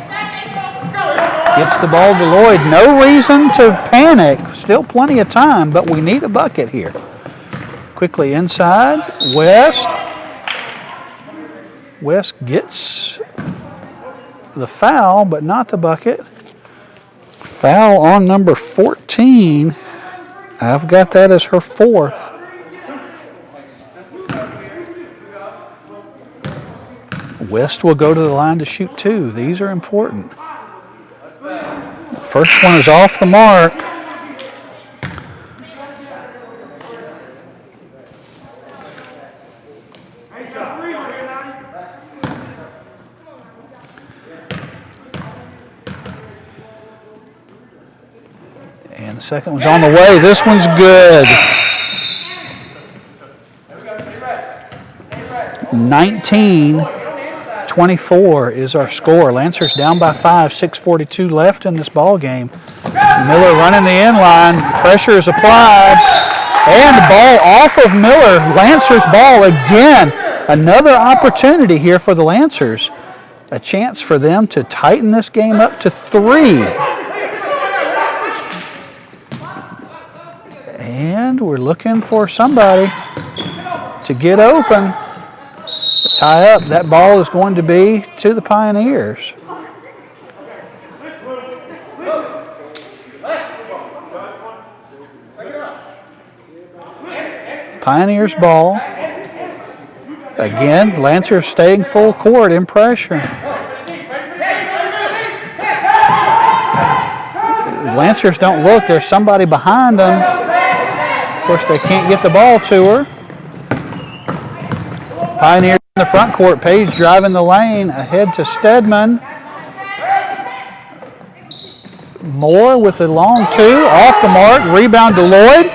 Gets the ball to Lloyd. No reason to panic. Still plenty of time, but we need a bucket here. Quickly inside. West gets the foul, but not the bucket. Foul on number 14. I've got that as her 4th. West will go to the line to shoot 2. These are important. First one is off the mark. And the second one's on the way. This one's good. 19-24 is our score. Lancers down by 5, 6:42 left in this ball game. Miller running the end line. Pressure is applied. And the ball off of Miller. Lancers ball again. Another opportunity here for the Lancers. A chance for them to tighten this game up to 3. And we're looking for somebody to get open. Tie up. That ball is going to be to the Pioneers. Pioneers ball. Again, Lancers staying full court in pressure. Lancers don't look. There's somebody behind them. Of course, they can't get the ball to her. Pioneers in the front court. Page driving the lane. Ahead to Stedman. Moore with a long two. Off the mark. Rebound to Lloyd.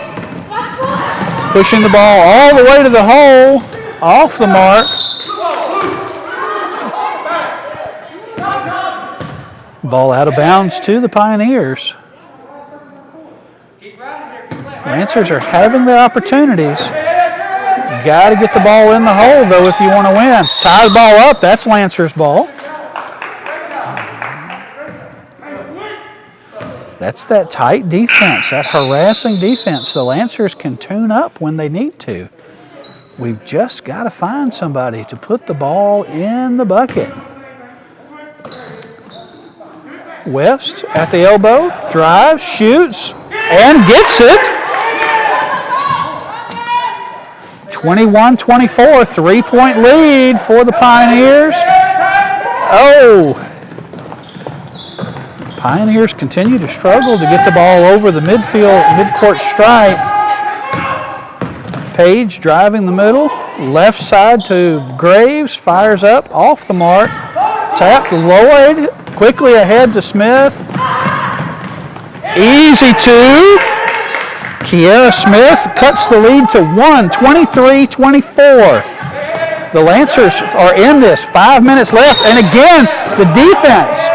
Pushing the ball all the way to the hole. Off the mark. Ball out of bounds to the Pioneers. Lancers are having their opportunities. Got to get the ball in the hole, though, if you want to win. Tie the ball up. That's Lancers' ball. That's that tight defense, that harassing defense. The Lancers can tune up when they need to. We've just got to find somebody to put the ball in the bucket. West at the elbow, drives, shoots, and gets it. 21-24, three-point lead for the Pioneers. Oh! Pioneers continue to struggle to get the ball over the midcourt stripe. Page driving the middle, left side to Graves, fires up, off the mark. Tap to Lloyd, quickly ahead to Smith. Easy two. Kiera Smith cuts the lead to 23-24. The Lancers are in this. 5 minutes left. And again, the defense.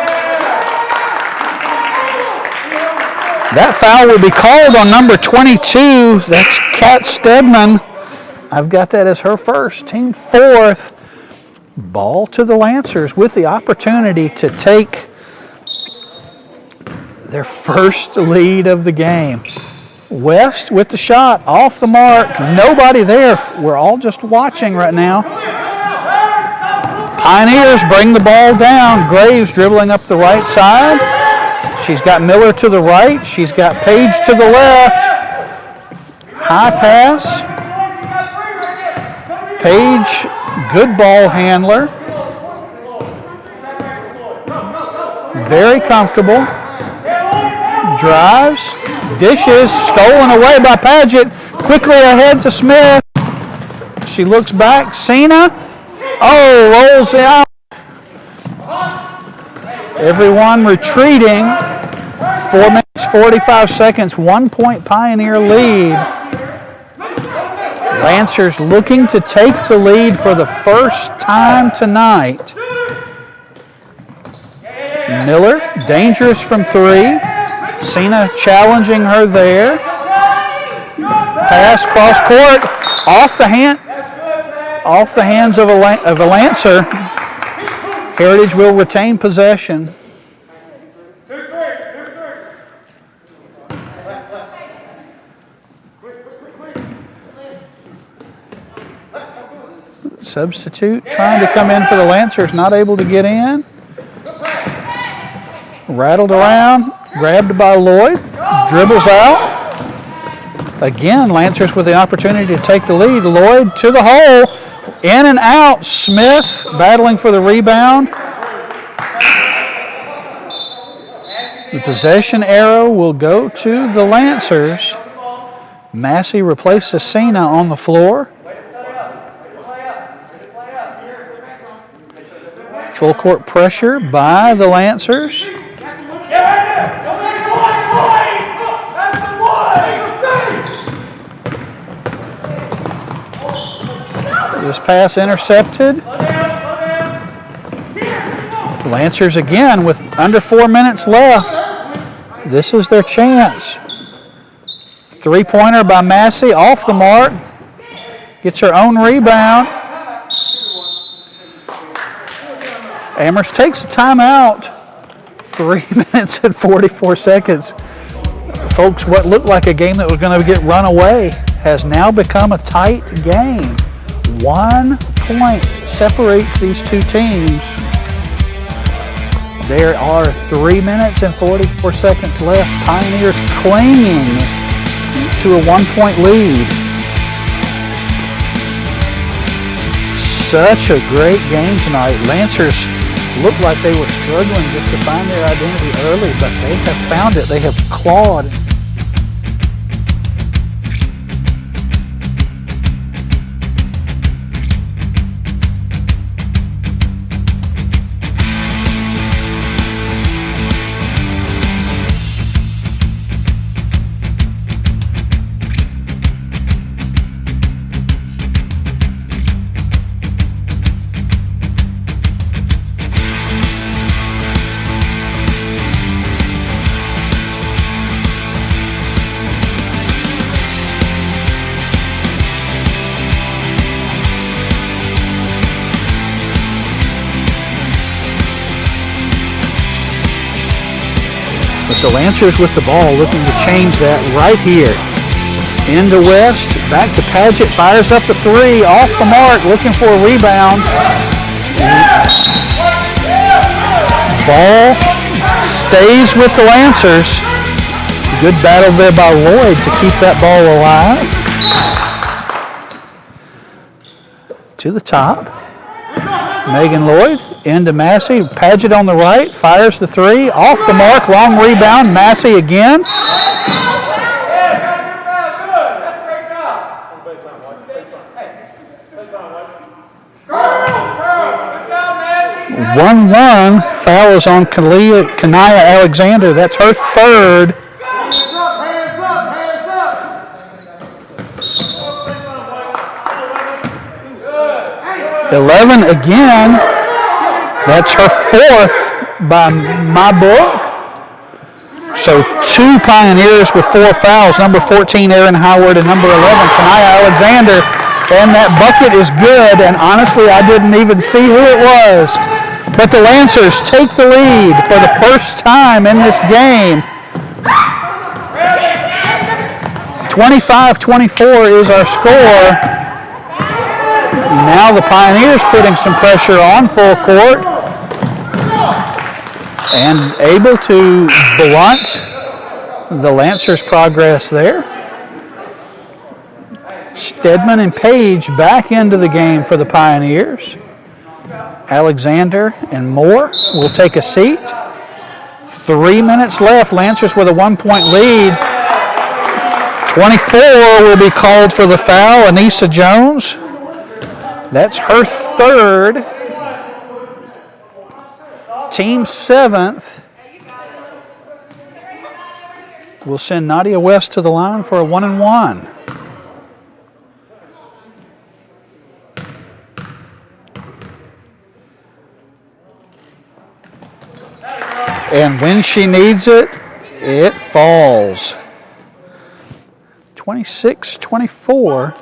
That foul will be called on number 22. That's Kat Stedman. I've got that as her first, team fourth. Ball to the Lancers with the opportunity to take their first lead of the game. West with the shot, off the mark, nobody there. We're all just watching right now. Pioneers bring the ball down. Graves dribbling up the right side. She's got Miller to the right. She's got Page to the left. High pass. Page, good ball handler. Very comfortable. Drives. Dishes, stolen away by Padgett. Quickly ahead to Smith. She looks back. Cena. Oh, rolls out. Everyone retreating. 4 minutes, 45 seconds. 1 point Pioneer lead. Lancers looking to take the lead for the first time tonight. Miller, dangerous from three. Cena challenging her there. Pass cross court, off the hands of a Lancer. Heritage will retain possession. Substitute trying to come in for the Lancers, not able to get in. Rattled around, grabbed by Lloyd, dribbles out. Again, Lancers with the opportunity to take the lead. Lloyd to the hole, in and out. Smith battling for the rebound. The possession arrow will go to the Lancers. Massey replaces Cena on the floor. Full court pressure by the Lancers. This pass intercepted. Lancers again with under 4 minutes left. This is their chance. Three-pointer by Massey, off the mark. Gets her own rebound. Amherst takes a timeout. 3 minutes and 44 seconds. Folks, what looked like a game that was going to get run away has now become a tight game. 1 point separates these two teams. There are 3 minutes and 44 seconds left. Pioneers clinging to a 1 point lead. Such a great game tonight. Lancers looked like they were struggling just to find their identity early, but they have found it. They have clawed. But the Lancers with the ball looking to change that right here. Into West, back to Paget, fires up the three, off the mark, looking for a rebound. Ball stays with the Lancers. Good battle there by Lloyd to keep that ball alive. To the top. Megan Lloyd into Massey. Paget on the right, fires the three, off the mark, long rebound. Massey again. 1-1. Foul is on Kanaya Alexander. That's her third. Eleven again. That's her fourth by my book. So two Pioneers with 4 fouls. Number 14, Erin Howard, and number 11, Kanaya Alexander. And that bucket is good. And honestly, I didn't even see who it was. But the Lancers take the lead for the first time in this game. 25-24 is our score. Now the Pioneers putting some pressure on full court and able to blunt the Lancers' progress there. Stedman and Page back into the game for the Pioneers. Alexander and Moore will take a seat. 3 minutes left. Lancers with a 1-point lead. 24 will be called for the foul. Anissa Jones. That's her third. Team 7th. We'll send Nadia West to the line for a 1-and-1. And when she needs it, it falls. 26-24.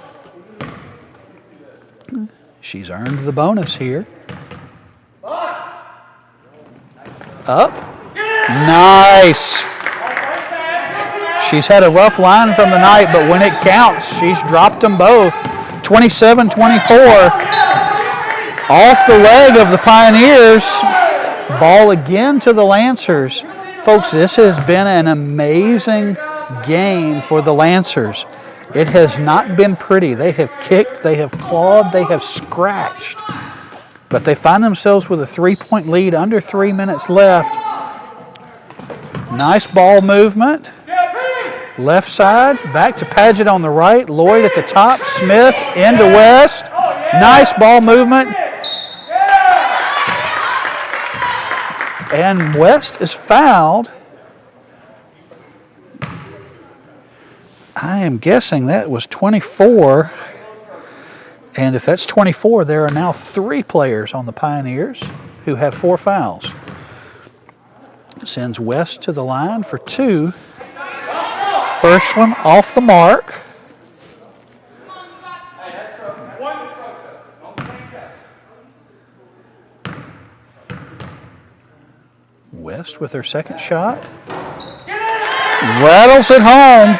She's earned the bonus here. Up. Nice. She's had a rough line from the night, but when it counts, she's dropped them both. 27-24. Off the leg of the Pioneers. Ball again to the Lancers. Folks, this has been an amazing game for the Lancers. It has not been pretty. They have kicked, they have clawed, they have scratched. But they find themselves with a 3-point lead, under 3 minutes left. Nice ball movement. Left side, back to Paget on the right. Lloyd at the top, Smith into West. Nice ball movement. And West is fouled. I am guessing that was 24. And if that's 24, there are now 3 players on the Pioneers who have 4 fouls. Sends West to the line for 2. First one off the mark. West with her second shot. Rattles it home.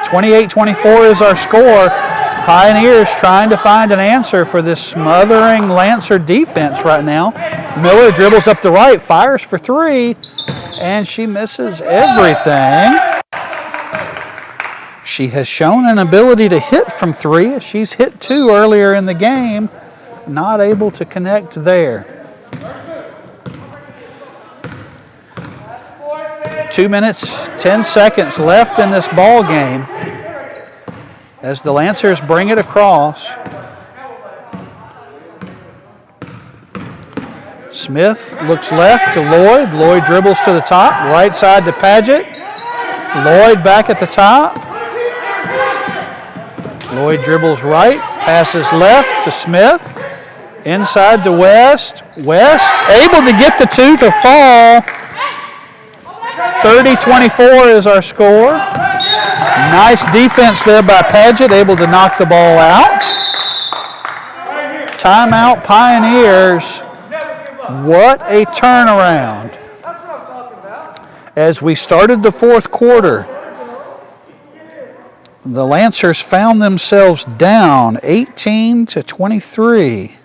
28-24 is our score. Pioneers trying to find an answer for this smothering Lancer defense right now. Miller dribbles up the right, fires for 3, and she misses everything. She has shown an ability to hit from 3. She's hit 2 earlier in the game. Not able to connect there. 2 minutes, 10 seconds left in this ball game as the Lancers bring it across. Smith looks left to Lloyd. Lloyd dribbles to the top, right side to Paget. Lloyd back at the top. Lloyd dribbles right, passes left to Smith. Inside to West. West able to get the 2 to fall. 30-24 is our score. Nice defense there by Paget, able to knock the ball out. Timeout, Pioneers. What a turnaround. As we started the fourth quarter, the Lancers found themselves down 18-23.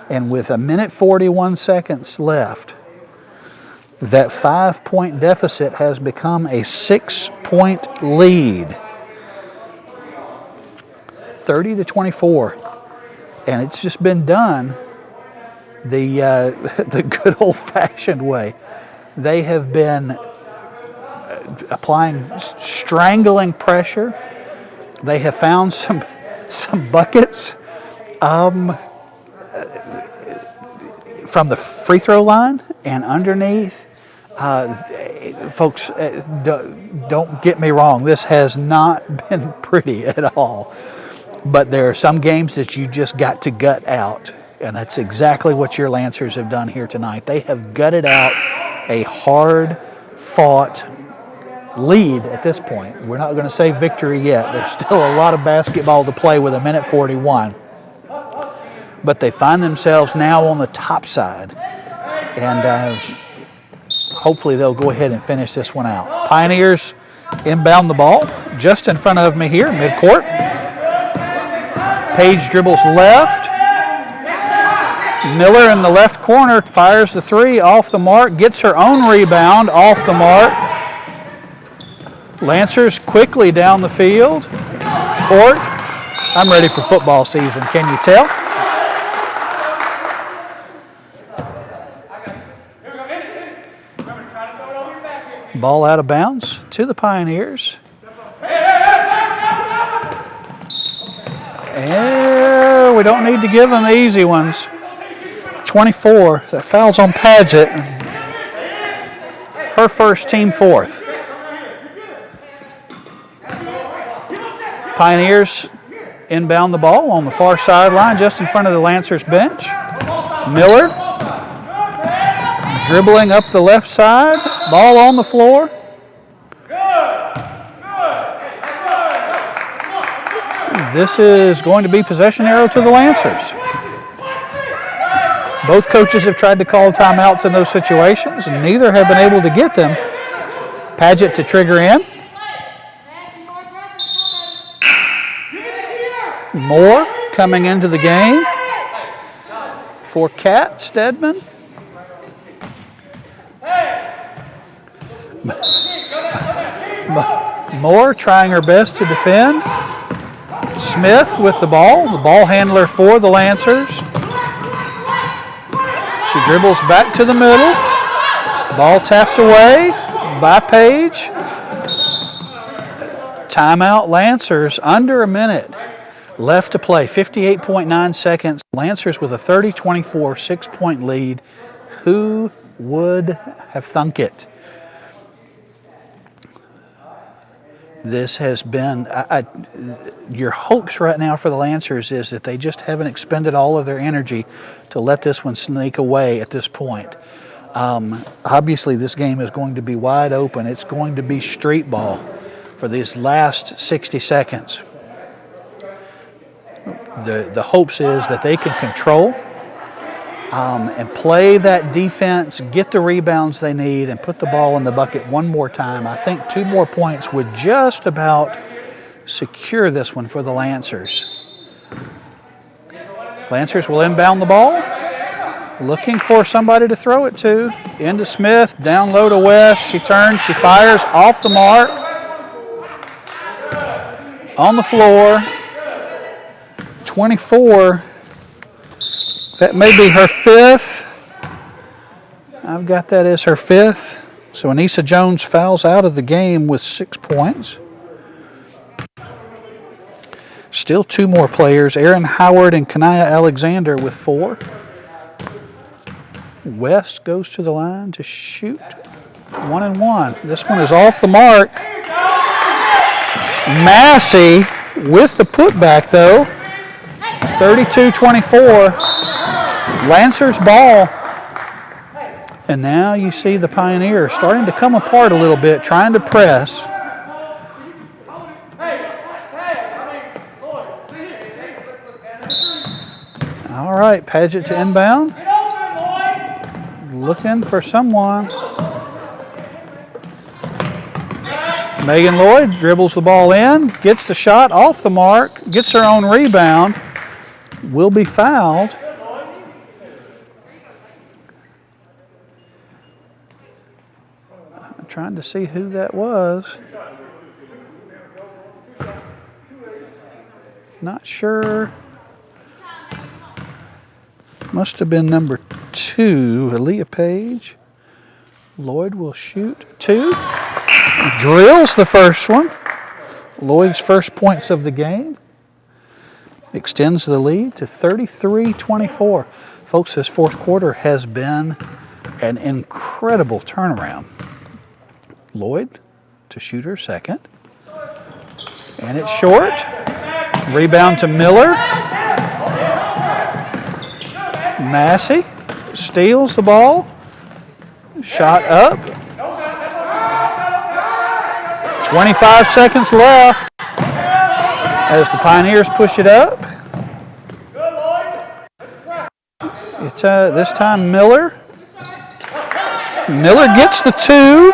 And with 1:41 seconds left, that 5-point deficit has become a 6-point lead. 30-24. And it's just been done the good old-fashioned way. They have been applying strangling pressure. They have found some buckets from the free throw line and underneath. Folks, don't get me wrong. This has not been pretty at all. But there are some games that you just got to gut out. And that's exactly what your Lancers have done here tonight. They have gutted out a hard-fought lead at this point. We're not going to say victory yet. There's still a lot of basketball to play with 1:41. But they find themselves now on the top side. And hopefully they'll go ahead and finish this one out. Pioneers inbound the ball just in front of me here, midcourt. Page dribbles left. Miller in the left corner fires the 3 off the mark, gets her own rebound off the mark. Lancers quickly down the field. Court. I'm ready for football season, can you tell? Ball out of bounds to the Pioneers. And we don't need to give them the easy ones. 24, that foul's on Paget. Her first, team fourth. Pioneers inbound the ball on the far sideline just in front of the Lancers bench. Miller dribbling up the left side, ball on the floor. This is going to be possession arrow to the Lancers. Both coaches have tried to call timeouts in those situations, and neither have been able to get them. Paget to trigger in. Moore coming into the game for Kat Stedman. Moore trying her best to defend. Smith with the ball handler for the Lancers. She dribbles back to the middle. Ball tapped away by Page. Timeout Lancers, under a minute left to play. 58.9 seconds. Lancers with a 30-24 6-point lead. Who would have thunk it? This has been, your hopes right now for the Lancers is that they just haven't expended all of their energy to let this one sneak away at this point. Obviously, this game is going to be wide open. It's going to be street ball for these last 60 seconds. The hopes is that they can control and play that defense, get the rebounds they need, and put the ball in the bucket one more time. I think 2 more points would just about secure this one for the Lancers. Lancers will inbound the ball, looking for somebody to throw it to. Into Smith, down low to West. She turns, she fires off the mark. on the floor. 24. That may be her 5th. I've got that as her 5th. So Anissa Jones fouls out of the game with 6 points. Still 2 more players, Erin Howard and Kanaya Alexander with 4. West goes to the line to shoot 1 and 1. This one is off the mark. Massey with the putback though. 32-24. Lancers ball. And now you see the Pioneers starting to come apart a little bit, trying to press. All right, Paget to inbound. Looking for someone. Megan Lloyd dribbles the ball in, gets the shot off the mark, gets her own rebound, will be fouled. I'm trying to see who that was. Not sure. Must have been number 2, Aaliyah Page. Lloyd will shoot 2. Drills the first one. Lloyd's first points of the game. Extends the lead to 33-24. Folks, this fourth quarter has been an incredible turnaround. Lloyd to shoot her second. And it's short. Rebound to Miller. Massey steals the ball. Shot up. 25 seconds left as the Pioneers push it up. It's this time Miller. Miller gets the 2.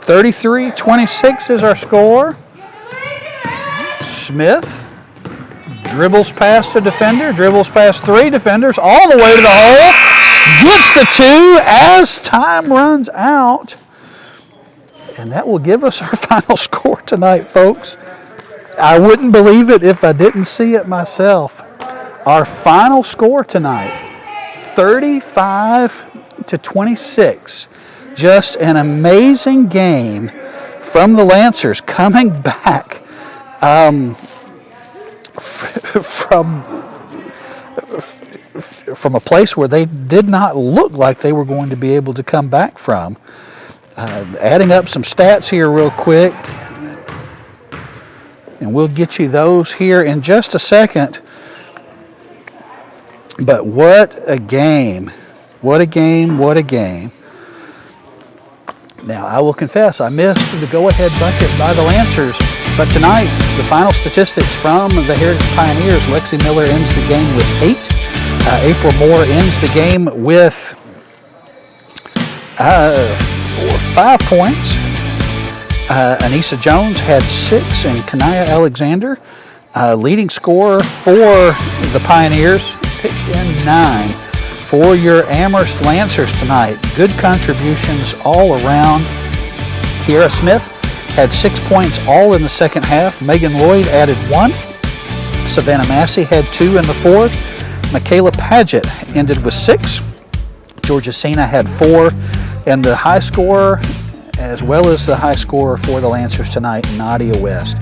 33-26 is our score. Smith dribbles past a defender, dribbles past 3 defenders, all the way to the hole. Gets the 2 as time runs out. And that will give us our final score tonight, folks. I wouldn't believe it if I didn't see it myself. Our final score tonight, 35-26. Just an amazing game from the Lancers coming back from a place where they did not look like they were going to be able to come back from. Adding up some stats here real quick, and we'll get you those here in just a second. But what a game. What a game, what a game. Now, I will confess, I missed the go-ahead bucket by the Lancers, but tonight, the final statistics from the Heritage Pioneers, Lexi Miller ends the game with 8. April Moore ends the game with 5 points. Anissa Jones had 6, and Kanaya Alexander, leading scorer for the Pioneers, pitched in 9 for your Amherst Lancers tonight. Good contributions all around. Kiera Smith had 6 points all in the second half. Megan Lloyd added 1. Savannah Massey had 2 in the fourth. Michaela Paget ended with 6. Georgia Sena had 4. And the high scorer, as well as the high scorer for the Lancers tonight, Nadia West.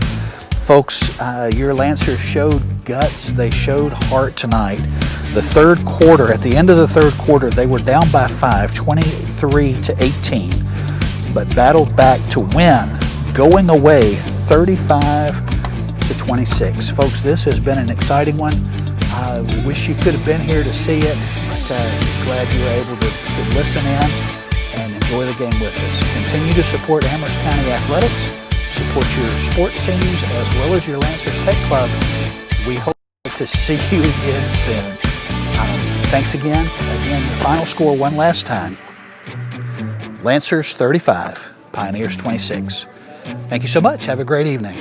Folks, your Lancers showed guts. They showed heart tonight. The third quarter, at the end of the third quarter, they were down by 5, 23-18, but battled back to win, going away 35-26. Folks, this has been an exciting one. I wish you could have been here to see it, but glad you were able to listen in and enjoy the game with us. Continue to support Amherst County Athletics, support your sports teams as well as your Lancers Tech Club. We hope to see you again soon. Thanks again. Again, the final score one last time. Lancers 35, Pioneers 26. Thank you so much. Have a great evening.